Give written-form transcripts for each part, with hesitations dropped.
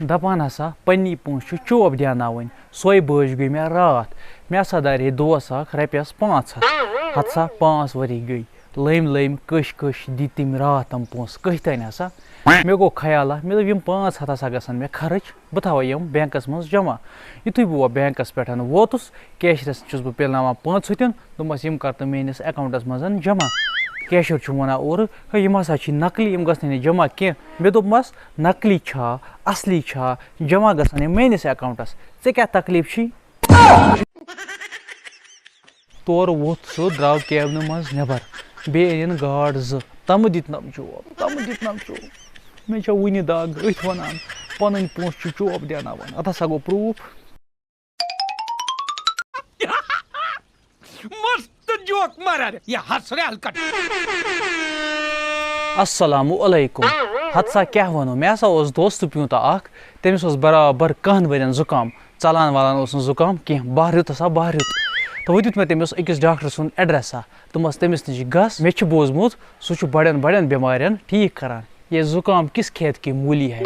دپان ہسا پننی پونٛسہٕ چھُ چوب دیاناوٕنۍ سۄے بٲج گٔے مےٚ راتھ مےٚ ہسا دارے دوس اکھ رۄپیس 500 ہتھ سا 5 ؤری گٔے لٔمۍ کٔش دِتۍ تٔمۍ راتھ تِم پونٛسہٕ کٔہۍ تانۍ ہسا مےٚ گوٚو خیالا مےٚ دوٚپ یِم 500 ہسا گژھن مےٚ خرٕچ بہٕ تھاوے یِم بینکس منٛز جمع یِتھُے بہٕ بینکس پٮ۪ٹھ ووتُس کیشرس چھُس بہٕ پِلناوان 500 دوٚپمس یِم کر تہٕ میٲنِس اکاونٹس منٛز جمع کیشر چھُ ونان اورٕ ہے یِم ہسا چھِ نقلی یِم گژھنہٕ نہٕ جمع کینٛہہ مےٚ دوٚپمس نقلی چھا اصلی چھا جمع گژھن یِم میٲنِس اکاونٹس ژےٚ کیٛاہ تکلیٖف چھی تورٕ ووٚتھ سُہ درٛاو کیبنہٕ منٛز نٮ۪بر بیٚیہِ أنِن گاڈ 2 تمہٕ دِتۍ نم چوب مےٚ چھےٚ وُنہِ دگ أتھۍ ونان پنٕنۍ پونٛسہٕ چھِ چوب دیاناوان اتھ ہسا گوٚو پروٗف السلام علیکم ہتھ سا کیٛاہ ونو مےٚ ہسا اوس دوستہٕ پیوٗنٛتاہ اکھ تٔمِس اوس برابر 10 ؤرین زُکام ژلان ولان اوس نہٕ زُکام کینٛہہ بہہ ریُت تہٕ وۄنۍ دیُت مےٚ تٔمِس أکِس ڈاکٹر سُنٛد ایڈرسا دوٚپمس تٔمِس نِش گژھ مےٚ چھُ بوٗزمُت سُہ چھُ بڑٮ۪ن بٮ۪مارٮ۪ن ٹھیٖک کران یہ زُکام کِس کھیت کی موٗلی ہے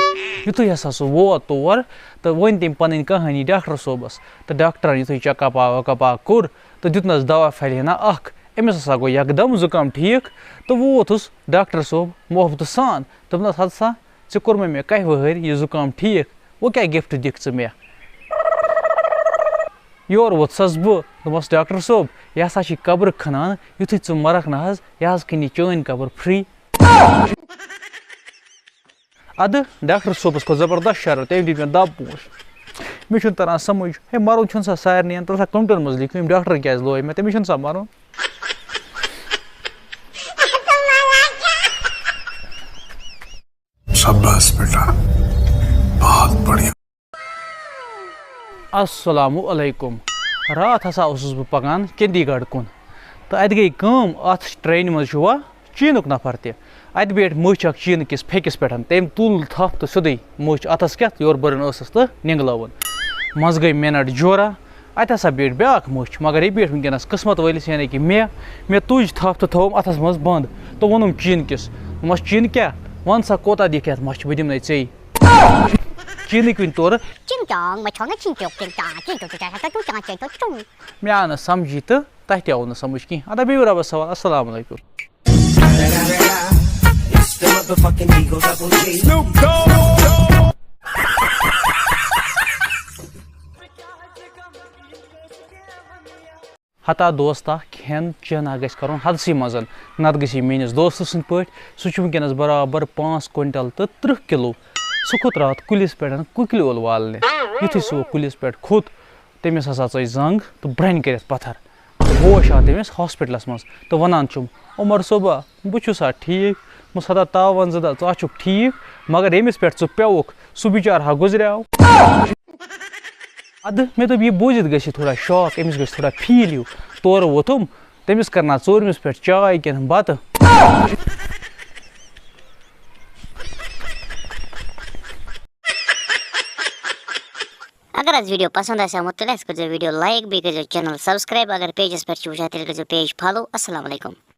یِتھُے ہسا سُہ ووت تور تہٕ ووٚن تٔمۍ پنٕنۍ کہانی ڈاکٹر صٲبس تہٕ ڈاکٹرن یِتھُے چکپا وکپا کوٚر تہٕ دیُتنس دوا پھلہِ اکھ أمِس ہسا گوٚو یکدم زُکام ٹھیٖک تہٕ ووتُس ڈاکٹر صٲب محبتہٕ سان دوٚپنس ہتھ سا ژےٚ کوٚرمے مےٚ کہہِ ؤہٕرۍ یہِ زُکام ٹھیٖک وۄنۍ کیٛاہ گفٹ دِکھ ژٕ مےٚ یورٕ ووٚتھسس بہٕ دوٚپمس ڈاکٹر صٲب یہِ ہسا چھِ قبرٕ کھنان یِتھُے ژٕ مرکھ نہ حظ یہِ حظ کھنہِ چٲنۍ قبر فری ادٕ ڈاکٹر صٲبس کھوٚت زبردست شرط تٔمۍ دِتۍ مےٚ دب پونٛسہٕ مےٚ چھُنہٕ تران سمجھ ہے مرُن چھُنہٕ سا سارنٕے تَلہٕ سا کمٹن منٛز لیکھِو یِم ڈاکٹر کیٛازِ لوے مےٚ تٔمِس چھُنہٕ سا مرُن السلام علیکم راتھ ہسا اوسُس بہٕ پکان چندی گڑھ کُن تہٕ اتہِ گٔے کٲم اتھ ٹرینہِ منٛز چھُ چیٖنُک نفر تہِ اتہِ بیٖٹھ مٔچھ اکھ چیٖنہٕ کِس پھیٚکِس پٮ۪ٹھ تٔمۍ تُل تھپھ تہٕ سیوٚدُے مٔچھ اتھس کٮ۪تھ یورٕ برن ٲسس تہٕ نِنگلٲوٕن منٛزٕ گٔے مِنٹ جورا اتہِ ہسا بیٖٹھ بیاکھ مٔچھ مگر یہِ بیٖٹھ ؤنکیٚنس قٕسمت وٲلِس یعنی کہِ مےٚ تُج تھپھ تہٕ تھوٚوُم اتھس منٛز بنٛد تہٕ ووٚنُم چیٖنہٕ کِس دوٚپمس چیٖنہٕ کیٛاہ ون سا کوتاہ دِکھ یتھ مچھِ بہٕ دِمنے ژےٚ چیٖنٕکۍ ؤنۍ تورٕ مےٚ آو نہٕ سمجھی تہٕ تۄہہِ تہِ آو نہٕ سمجھ کینٛہہ ادا بِہِو رۄبس حوال السلام علیکم ہتا دوستا کھٮ۪ن چٮ۪ن گژھِ کرُن حدسٕے منٛز نتہٕ گژھِ یہِ میٲنِس دوستہٕ سٕنٛدۍ پٲٹھۍ سُہ چھُ ؤنکیٚنس برابر 5 کوینٹل تہٕ 30 کِلوٗ سُہ کھوٚت راتھ کُلِس پٮ۪ٹھ کُکِلۍ ول والنہِ یِتھُے سُہ کُلِس پٮ۪ٹھ کھوٚت تٔمِس ہسا ژٔج زنٛگ تہٕ برٛنہِ کٔرِتھ پتھر ہوش آو تٔمِس ہاسپِٹلس منٛز تہٕ ونان چھُم عمر صٲبا بہٕ چھُس سا ٹھیٖک دوٚپمس ہتا تاون زٕ ژٕ چھُکھ ٹھیٖک مگر ییٚمِس پٮ۪ٹھ ژٕ پیوُکھ سُہ بِچار ہا گُزریو ادٕ مےٚ دوٚپ یہِ بوٗزِتھ گژھِ تھوڑا شاک أمِس گژھِ تھوڑا فیٖل ہیوٗ تورٕ ووٚتھُم تٔمِس کرنا ژوٗرمِس پٮ۪ٹھ چاے کِنہٕ بتہٕ اگر حظ ویڈیو پسند آسیو تیٚلہِ حظ کٔرۍزیو ویڈیو لایک بیٚیہِ کٔرۍزیو چینل سبسکرایب اگر پیجس پٮ۪ٹھ چھِو وٕچھان تیٚلہِ کٔرۍزیو پیج فالو السلام علیکم